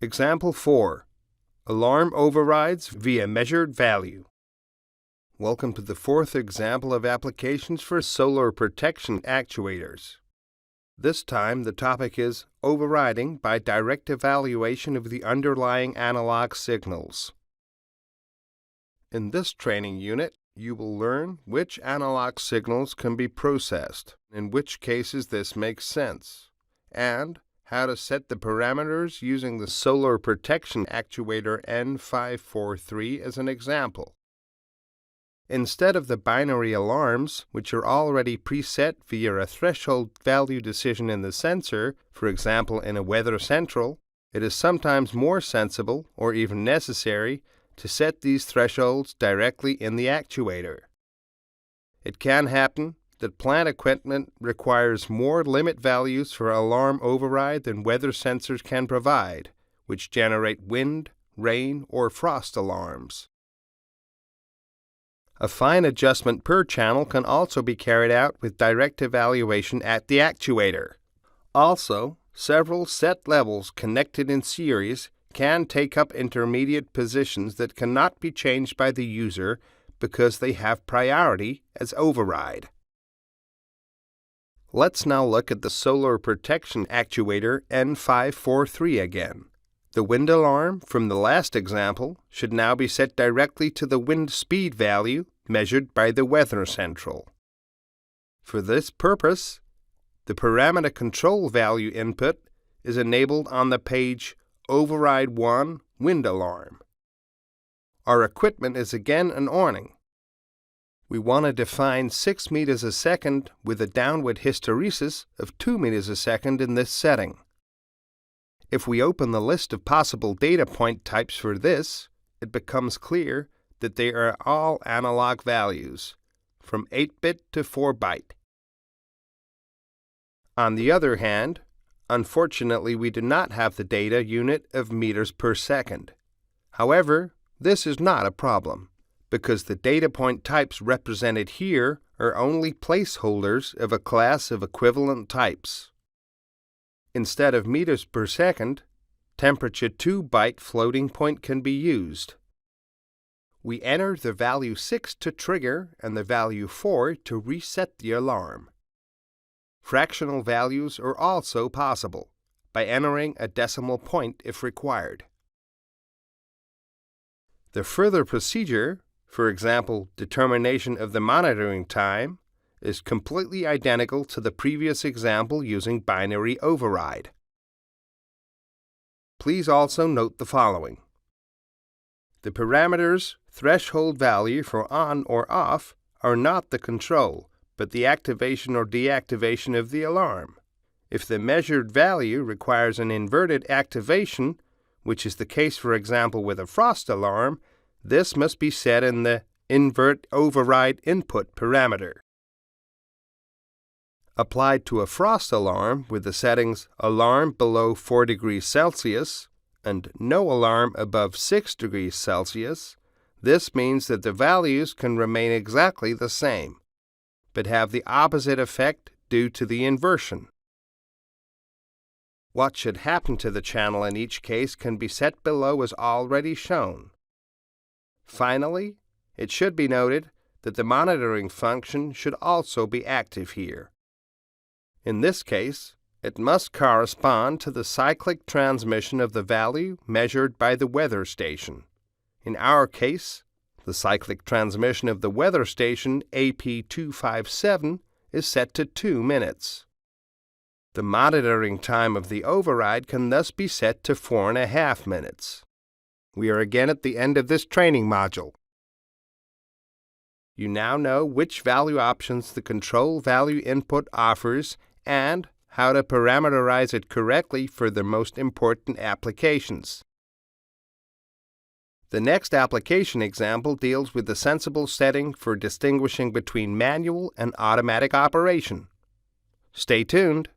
Example 4. Alarm overrides via measured value. Welcome to the fourth example of applications for solar protection actuators. This time the topic is overriding by direct evaluation of the underlying analog signals. In this training unit, you will learn which analog signals can be processed, in which cases this makes sense, and how to set the parameters using the solar protection actuator N543 as an example. Instead of the binary alarms, which are already preset via a threshold value decision in the sensor, for example in a weather central, it is sometimes more sensible or even necessary to set these thresholds directly in the actuator. It can happen that plant equipment requires more limit values for alarm override than weather sensors can provide, which generate wind, rain, or frost alarms. A fine adjustment per channel can also be carried out with direct evaluation at the actuator. Also, several set levels connected in series can take up intermediate positions that cannot be changed by the user because they have priority as override. Let's now look at the solar protection actuator N543 again. The wind alarm from the last example should now be set directly to the wind speed value measured by the weather central. For this purpose, the parameter control value input is enabled on the page Override 1 Wind Alarm. Our equipment is again an awning. We want to define 6 meters a second with a downward hysteresis of 2 meters a second in this setting. If we open the list of possible data point types for this, it becomes clear that they are all analog values, from 8-bit to 4-byte. On the other hand, unfortunately we do not have the data unit of meters per second. However, this is not a problem, because the data point types represented here are only placeholders of a class of equivalent types. Instead of meters per second, temperature 2-byte floating point can be used. We enter the value 6 to trigger and the value 4 to reset the alarm. Fractional values are also possible, by entering a decimal point if required. The further procedure, for example, determination of the monitoring time, is completely identical to the previous example using binary override. Please also note the following. The parameters threshold value for on or off are not the control, but the activation or deactivation of the alarm. If the measured value requires an inverted activation, which is the case for example with a frost alarm, this must be set in the invert override input parameter. Applied to a frost alarm with the settings alarm below 4 degrees Celsius and no alarm above 6 degrees Celsius, this means that the values can remain exactly the same, but have the opposite effect due to the inversion. What should happen to the channel in each case can be set below as already shown. Finally, it should be noted that the monitoring function should also be active here. In this case, it must correspond to the cyclic transmission of the value measured by the weather station. In our case, the cyclic transmission of the weather station AP257 is set to 2 minutes. The monitoring time of the override can thus be set to 4.5 minutes. We are again at the end of this training module. You now know which value options the control value input offers and how to parameterize it correctly for the most important applications. The next application example deals with the sensible setting for distinguishing between manual and automatic operation. Stay tuned.